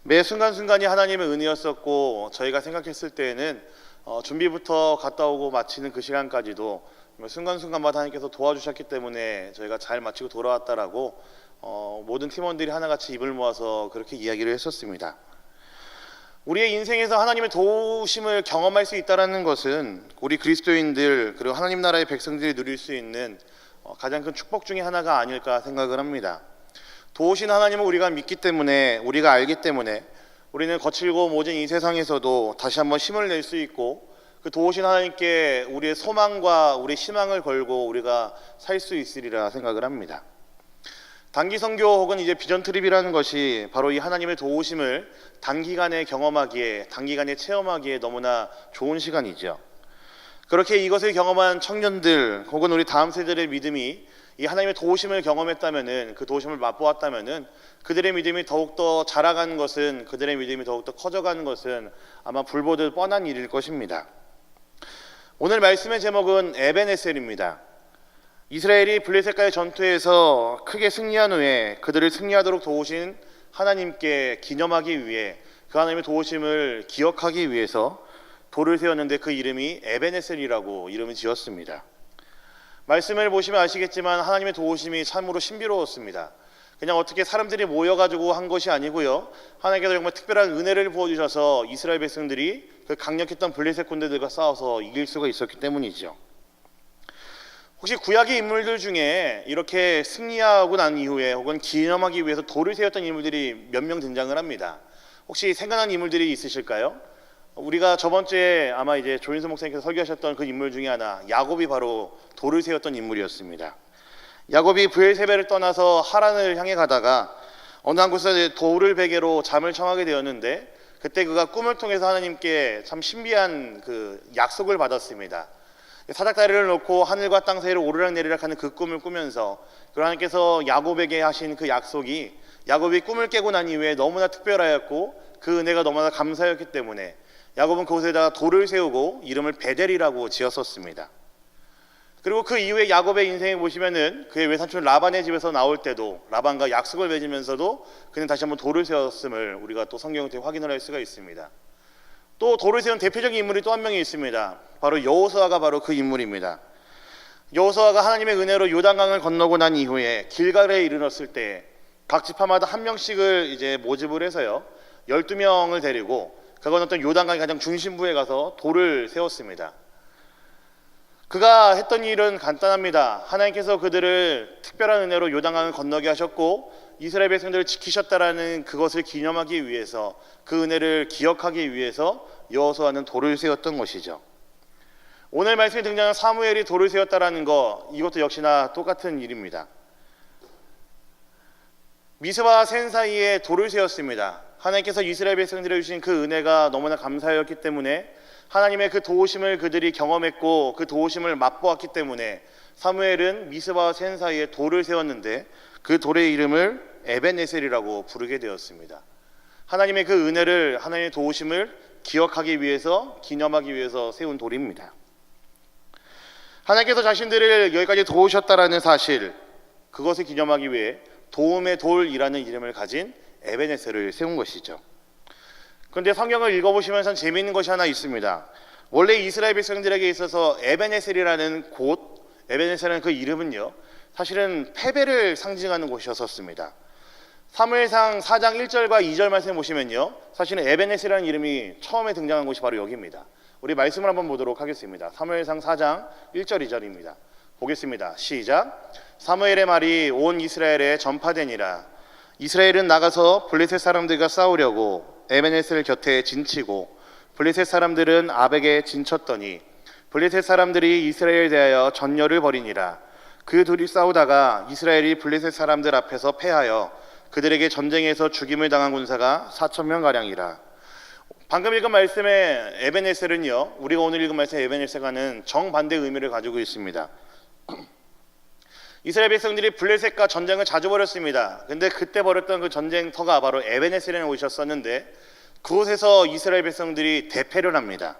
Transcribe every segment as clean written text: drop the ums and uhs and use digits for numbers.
매 순간순간이 하나님의 은혜였었고, 저희가 생각했을 때에는 준비부터 갔다 오고 마치는 그 시간까지도 순간순간마다 하나님께서 도와주셨기 때문에 저희가 잘 마치고 돌아왔다라고 모든 팀원들이 하나같이 입을 모아서 그렇게 이야기를 했었습니다. 우리의 인생에서 하나님의 도우심을 경험할 수 있다는 것은 우리 그리스도인들 그리고 하나님 나라의 백성들이 누릴 수 있는 가장 큰 축복 중에 하나가 아닐까 생각을 합니다. 도우신 하나님을 우리가 믿기 때문에, 우리가 알기 때문에 우리는 거칠고 모진 이 세상에서도 다시 한번 힘을 낼 수 있고, 그 도우신 하나님께 우리의 소망과 우리의 희망을 걸고 우리가 살 수 있으리라 생각을 합니다. 단기 선교 혹은 이제 비전 트립이라는 것이 바로 이 하나님의 도우심을 단기간에 경험하기에, 단기간에 체험하기에 너무나 좋은 시간이죠. 그렇게 이것을 경험한 청년들 혹은 우리 다음 세대의 믿음이 이 하나님의 도우심을 경험했다면은, 그 도우심을 맛보았다면은 그들의 믿음이 더욱더 자라가는 것은, 그들의 믿음이 더욱더 커져가는 것은 아마 불보듯 뻔한 일일 것입니다. 오늘 말씀의 제목은 에벤에셀입니다. 이스라엘이 블레셋과의 전투에서 크게 승리한 후에 그들을 승리하도록 도우신 하나님께 기념하기 위해, 그 하나님의 도우심을 기억하기 위해서 돌을 세웠는데 그 이름이 에벤에셀이라고 이름을 지었습니다. 말씀을 보시면 아시겠지만 하나님의 도우심이 참으로 신비로웠습니다. 그냥 어떻게 사람들이 모여가지고 한 것이 아니고요, 하나님께서 정말 특별한 은혜를 부어주셔서 이스라엘 백성들이 그 강력했던 블레셋 군대들과 싸워서 이길 수가 있었기 때문이죠. 혹시 구약의 인물들 중에 이렇게 승리하고 난 이후에 혹은 기념하기 위해서 돌을 세웠던 인물들이 몇 명 등장을 합니다. 혹시 생각나는 인물들이 있으실까요? 우리가 저번 주에 아마 이제 조인수 목사님께서 설교하셨던 그 인물 중에 하나, 야곱이 바로 돌을 세웠던 인물이었습니다. 야곱이 브엘세바를 떠나서 하란을 향해 가다가 어느 한 곳에서 돌을 베개로 잠을 청하게 되었는데, 그때 그가 꿈을 통해서 하나님께 참 신비한 그 약속을 받았습니다. 사닥다리를 놓고 하늘과 땅 사이를 오르락내리락 하는 그 꿈을 꾸면서 하나님께서 야곱에게 하신 그 약속이, 야곱이 꿈을 깨고 난 이후에 너무나 특별하였고 그 은혜가 너무나 감사였기 때문에 야곱은 그곳에다가 돌을 세우고 이름을 베델이라고 지었었습니다. 그리고 그 이후에 야곱의 인생에 보시면은 그의 외삼촌 라반의 집에서 나올 때도 라반과 약속을 맺으면서도 그는 다시 한번 돌을 세웠음을 우리가 또 성경을 통해 확인을 할 수가 있습니다. 또 돌을 세운 대표적인 인물이 또 한 명이 있습니다. 바로 여호수아가 바로 그 인물입니다. 여호수아가 하나님의 은혜로 요단강을 건너고 난 이후에 길갈에 이르렀을 때 각 지파마다 한 명씩을 이제 모집을 해서요, 12명을 데리고 그가 어떤 요단강의 가장 중심부에 가서 돌을 세웠습니다. 그가 했던 일은 간단합니다. 하나님께서 그들을 특별한 은혜로 요단강을 건너게 하셨고 이스라엘 백성들을 지키셨다라는 그것을 기념하기 위해서, 그 은혜를 기억하기 위해서 여호수아는 돌을 세웠던 것이죠. 오늘 말씀에 등장한 사무엘이 돌을 세웠다라는 것, 이것도 역시나 똑같은 일입니다. 미스바와 센 사이에 돌을 세웠습니다. 하나님께서 이스라엘 백성들에 주신 그 은혜가 너무나 감사였기 때문에, 하나님의 그 도우심을 그들이 경험했고 그 도우심을 맛보았기 때문에 사무엘은 미스바와 센 사이에 돌을 세웠는데 그 돌의 이름을 에벤에셀이라고 부르게 되었습니다. 하나님의 그 은혜를, 하나님의 도우심을 기억하기 위해서, 기념하기 위해서 세운 돌입니다. 하나님께서 자신들을 여기까지 도우셨다라는 사실, 그것을 기념하기 위해 도움의 돌이라는 이름을 가진 에벤에셀을 세운 것이죠. 그런데 성경을 읽어보시면 참 재미있는 것이 하나 있습니다. 원래 이스라엘 백성들에게 있어서 에벤에셀이라는 곳, 에벤에셀이라는 그 이름은요, 사실은 패배를 상징하는 곳이었습니다. 사무엘상 4장 1절과 2절 말씀 보시면요, 사실은 에벤에셀이라는 이름이 처음에 등장한 곳이 바로 여기입니다. 우리 말씀을 한번 보도록 하겠습니다. 사무엘상 4장 1절 2절입니다. 보겠습니다. 시작. 사무엘의 말이 온 이스라엘에 전파되니라. 이스라엘은 나가서 블레셋 사람들과 싸우려고 에벤에셀 곁에 진치고 블레셋 사람들은 아벡에 진쳤더니 블레셋 사람들이 이스라엘에 대하여 전열을 벌이니라. 그 둘이 싸우다가 이스라엘이 블레셋 사람들 앞에서 패하여 그들에게 전쟁에서 죽임을 당한 군사가 4,000명가량이라. 방금 읽은 말씀의 에벤에셀은요, 우리가 오늘 읽은 말씀의 에벤에셀과는 정반대의 의미를 가지고 있습니다. 이스라엘 백성들이 블레셋과 전쟁을 자주 벌였습니다. 근데 그때 벌였던 그 전쟁터가 바로 에벤에셀이라는 곳이었었는데, 그곳에서 이스라엘 백성들이 대패를 합니다.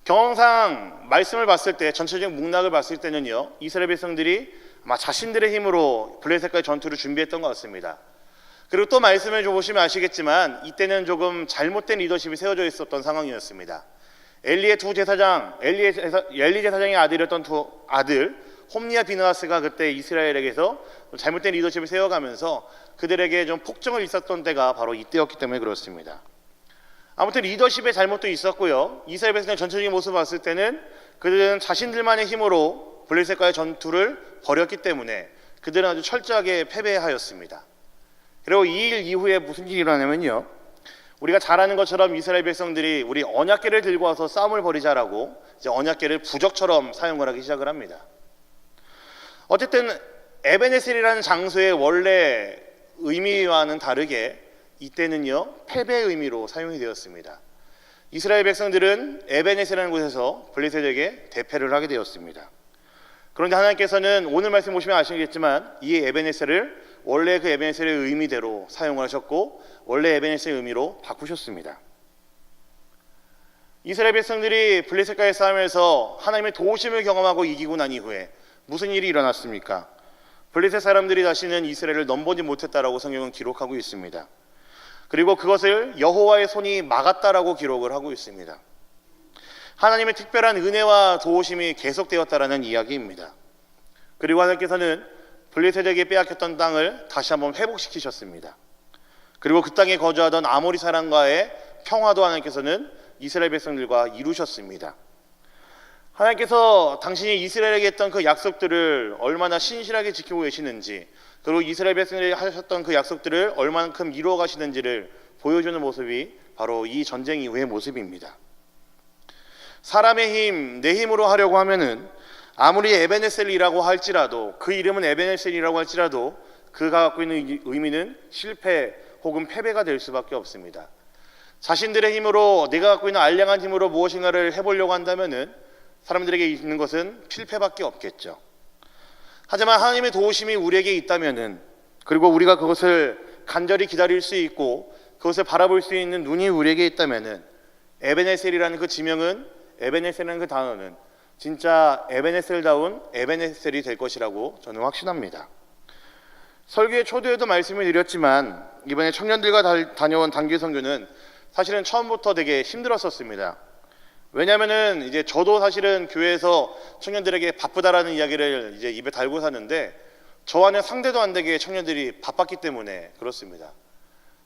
경험상 말씀을 봤을 때, 전체적인 맥락을 봤을 때는요, 이스라엘 백성들이 아마 자신들의 힘으로 블레셋과의 전투를 준비했던 것 같습니다. 그리고 또 말씀을 보시면 아시겠지만 이때는 조금 잘못된 리더십이 세워져 있었던 상황이었습니다. 엘리 제사장의 아들이었던 두 아들 홈리와 비느하스가 그때 이스라엘에게서 잘못된 리더십을 세워가면서 그들에게 좀 폭정을 일었던 때가 바로 이때였기 때문에 그렇습니다. 아무튼 리더십의 잘못도 있었고요. 이스라엘 백성의 전체적인 모습을 봤을 때는 그들은 자신들만의 힘으로 블레셋과의 전투를 벌였기 때문에 그들은 아주 철저하게 패배하였습니다. 그리고 이 일 이후에 무슨 일이 일어나냐면요, 우리가 잘 아는 것처럼 이스라엘 백성들이 우리 언약궤를 들고 와서 싸움을 벌이자라고 이제 언약궤를 부적처럼 사용을 하기 시작을 합니다. 어쨌든 에베네셀이라는 장소의 원래 의미와는 다르게 이때는요 패배의 의미로 사용이 되었습니다. 이스라엘 백성들은 에베네셀이라는 곳에서 블레셋에게 대패를 하게 되었습니다. 그런데 하나님께서는 오늘 말씀 보시면 아시겠지만 이 에베네셀을 원래 그 에베네셀의 의미대로 사용하셨고 원래 에베네셀의 의미로 바꾸셨습니다. 이스라엘 백성들이 블레셋과의 싸움에서 하나님의 도우심을 경험하고 이기고 난 이후에 무슨 일이 일어났습니까? 블레셋 사람들이 다시는 이스라엘을 넘보지 못했다라고 성경은 기록하고 있습니다. 그리고 그것을 여호와의 손이 막았다라고 기록을 하고 있습니다. 하나님의 특별한 은혜와 도우심이 계속되었다라는 이야기입니다. 그리고 하나님께서는 블레셋에게 빼앗겼던 땅을 다시 한번 회복시키셨습니다. 그리고 그 땅에 거주하던 아모리 사람과의 평화도 하나님께서는 이스라엘 백성들과 이루셨습니다. 하나님께서 당신이 이스라엘에게 했던 그 약속들을 얼마나 신실하게 지키고 계시는지, 그리고 이스라엘 백성들에게 하셨던 그 약속들을 얼마만큼 이루어 가시는지를 보여주는 모습이 바로 이 전쟁 이후의 모습입니다. 사람의 힘, 내 힘으로 하려고 하면은 아무리 에베네셀이라고 할지라도, 그 이름은 에베네셀이라고 할지라도 그가 갖고 있는 의미는 실패 혹은 패배가 될 수밖에 없습니다. 자신들의 힘으로, 내가 갖고 있는 알량한 힘으로 무엇인가를 해보려고 한다면은 사람들에게 있는 것은 실패밖에 없겠죠. 하지만 하나님의 도우심이 우리에게 있다면은, 그리고 우리가 그것을 간절히 기다릴 수 있고 그것을 바라볼 수 있는 눈이 우리에게 있다면은 에베네셀이라는 그 지명은, 에베네셀이라는 그 단어는 진짜 에베네셀다운 에베네셀이 될 것이라고 저는 확신합니다. 설교의 초두에도 말씀을 드렸지만 이번에 청년들과 다녀온 단기 선교는 사실은 처음부터 되게 힘들었었습니다. 왜냐하면은 이제 저도 사실은 교회에서 청년들에게 바쁘다라는 이야기를 이제 입에 달고 사는데 저와는 상대도 안 되게 청년들이 바빴기 때문에 그렇습니다.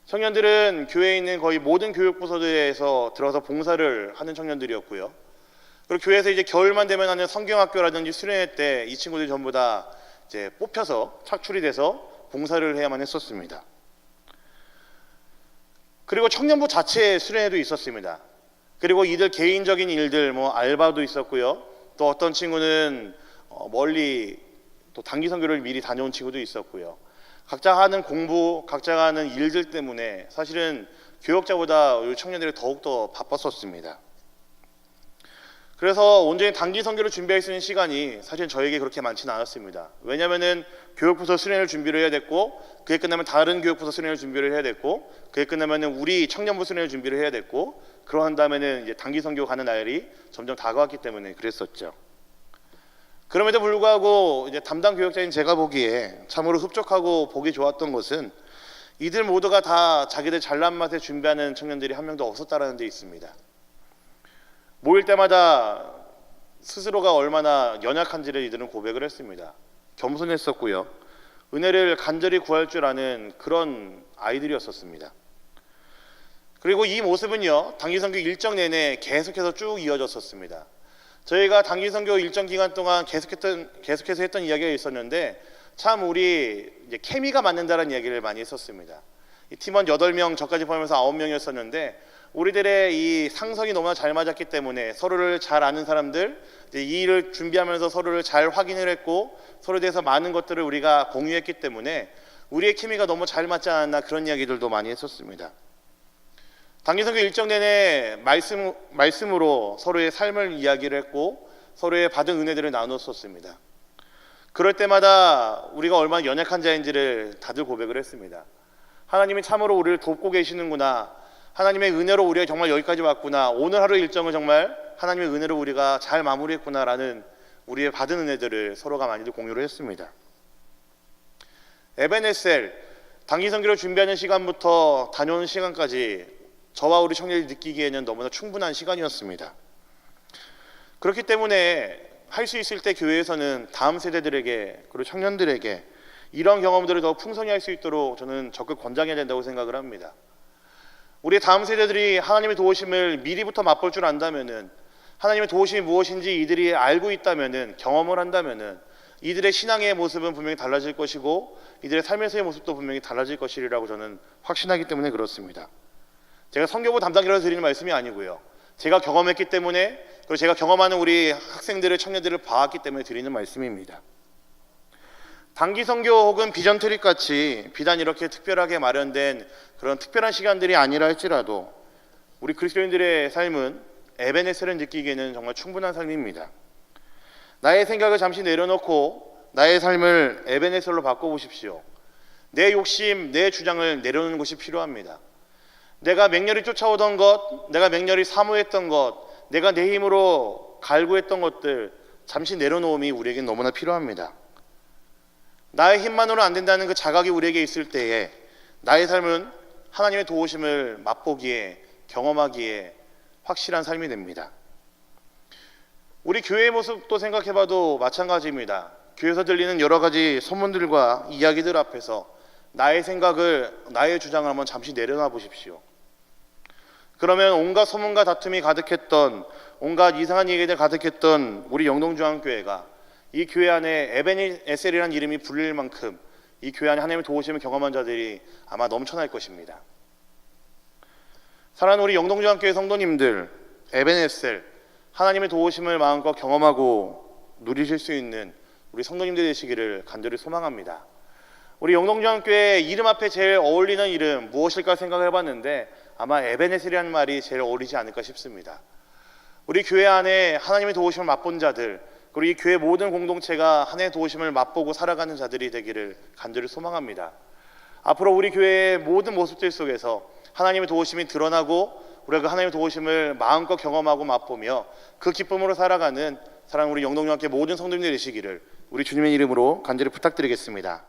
청년들은 교회에 있는 거의 모든 교육부서들에서 들어서 봉사를 하는 청년들이었고요. 그리고 교회에서 이제 겨울만 되면 하는 성경학교라든지 수련회 때 이 친구들이 전부 다 이제 뽑혀서 착출이 돼서 봉사를 해야만 했었습니다. 그리고 청년부 자체에 수련회도 있었습니다. 그리고 이들 개인적인 일들, 뭐 알바도 있었고요. 또 어떤 친구는 멀리 또 단기 선교를 미리 다녀온 친구도 있었고요. 각자 하는 공부, 각자가 하는 일들 때문에 사실은 교역자보다 우리 청년들이 더욱더 바빴었습니다. 그래서 온전히 단기 선교를 준비할 수 있는 시간이 사실 저에게 그렇게 많지는 않았습니다. 왜냐하면은 교육부서 수련회를 준비를 해야 됐고, 그게 끝나면 다른 교육부서 수련회를 준비를 해야 됐고, 그게 끝나면은 우리 청년부 수련회를 준비를 해야 됐고, 그러한 다음에는 이제 단기 선교 가는 날이 점점 다가왔기 때문에 그랬었죠. 그럼에도 불구하고 이제 담당 교역자인 제가 보기에 참으로 흡족하고 보기 좋았던 것은 이들 모두가 다 자기들 잘난 맛에 준비하는 청년들이 한 명도 없었다라는 데 있습니다. 모일 때마다 스스로가 얼마나 연약한지를 이들은 고백을 했습니다. 겸손했었고요. 은혜를 간절히 구할 줄 아는 그런 아이들이었었습니다. 그리고 이 모습은요, 단기선교 일정 내내 계속해서 쭉 이어졌었습니다. 저희가 단기선교 일정 기간 동안 계속해서 했던 이야기가 있었는데 참 우리 이제 케미가 맞는다는 이야기를 많이 했었습니다. 이 팀원 8명, 저까지 포함해서 9명이었었는데 우리들의 이 상성이 너무나 잘 맞았기 때문에 서로를 잘 아는 사람들, 이제 이 일을 준비하면서 서로를 잘 확인을 했고 서로에 대해서 많은 것들을 우리가 공유했기 때문에 우리의 케미가 너무 잘 맞지 않았나, 그런 이야기들도 많이 했었습니다. 단기선교 일정 내내 말씀으로 서로의 삶을 이야기를 했고 서로의 받은 은혜들을 나눴었습니다. 그럴 때마다 우리가 얼마나 연약한 자인지를 다들 고백을 했습니다. 하나님이 참으로 우리를 돕고 계시는구나, 하나님의 은혜로 우리가 정말 여기까지 왔구나, 오늘 하루 일정을 정말 하나님의 은혜로 우리가 잘 마무리했구나라는 우리의 받은 은혜들을 서로가 많이들 공유를 했습니다. 에베네셀, 단기 선교를 준비하는 시간부터 다녀오는 시간까지 저와 우리 청년들이 느끼기에는 너무나 충분한 시간이었습니다. 그렇기 때문에 할 수 있을 때 교회에서는 다음 세대들에게 그리고 청년들에게 이런 경험들을 더 풍성히 할 수 있도록 저는 적극 권장해야 된다고 생각을 합니다. 우리 다음 세대들이 하나님의 도우심을 미리부터 맛볼 줄 안다면은, 하나님의 도우심이 무엇인지 이들이 알고 있다면은, 경험을 한다면은 이들의 신앙의 모습은 분명히 달라질 것이고 이들의 삶에서의 모습도 분명히 달라질 것이라고 저는 확신하기 때문에 그렇습니다. 제가 선교부 담당이라서 드리는 말씀이 아니고요, 제가 경험했기 때문에, 그리고 제가 경험하는 우리 학생들을, 청년들을 봐왔기 때문에 드리는 말씀입니다. 단기 선교 혹은 비전 트립 같이 비단 이렇게 특별하게 마련된 그런 특별한 시간들이 아니라 할지라도 우리 그리스도인들의 삶은 에베네셀을 느끼기에는 정말 충분한 삶입니다. 나의 생각을 잠시 내려놓고 나의 삶을 에베네셀로 바꿔보십시오. 내 욕심, 내 주장을 내려놓는 것이 필요합니다. 내가 맹렬히 쫓아오던 것, 내가 맹렬히 사모했던 것, 내가 내 힘으로 갈구했던 것들 잠시 내려놓음이 우리에겐 너무나 필요합니다. 나의 힘만으로 안 된다는 그 자각이 우리에게 있을 때에 나의 삶은 하나님의 도우심을 맛보기에, 경험하기에 확실한 삶이 됩니다. 우리 교회의 모습도 생각해봐도 마찬가지입니다. 교회에서 들리는 여러 가지 소문들과 이야기들 앞에서 나의 생각을, 나의 주장을 한번 잠시 내려놔 보십시오. 그러면 온갖 소문과 다툼이 가득했던, 온갖 이상한 얘기들 가득했던 우리 영동중앙교회가 이 교회 안에 에베네셀이라는 이름이 불릴 만큼 이 교회 안에 하나님의 도우심을 경험한 자들이 아마 넘쳐날 것입니다. 사랑하는 우리 영동중앙교회 성도님들, 에베네셀, 하나님의 도우심을 마음껏 경험하고 누리실 수 있는 우리 성도님들 되시기를 간절히 소망합니다. 우리 영동중앙교회 이름 앞에 제일 어울리는 이름 무엇일까 생각을 해봤는데 아마 에베네셀이라는 말이 제일 어울리지 않을까 싶습니다. 우리 교회 안에 하나님의 도우심을 맛본 자들, 그리고 이 교회 모든 공동체가 하나님의 도우심을 맛보고 살아가는 자들이 되기를 간절히 소망합니다. 앞으로 우리 교회의 모든 모습들 속에서 하나님의 도우심이 드러나고 우리가 그 하나님의 도우심을 마음껏 경험하고 맛보며 그 기쁨으로 살아가는 사랑하는 우리 영동중앙교회 모든 성도님들 되시기를 우리 주님의 이름으로 간절히 부탁드리겠습니다.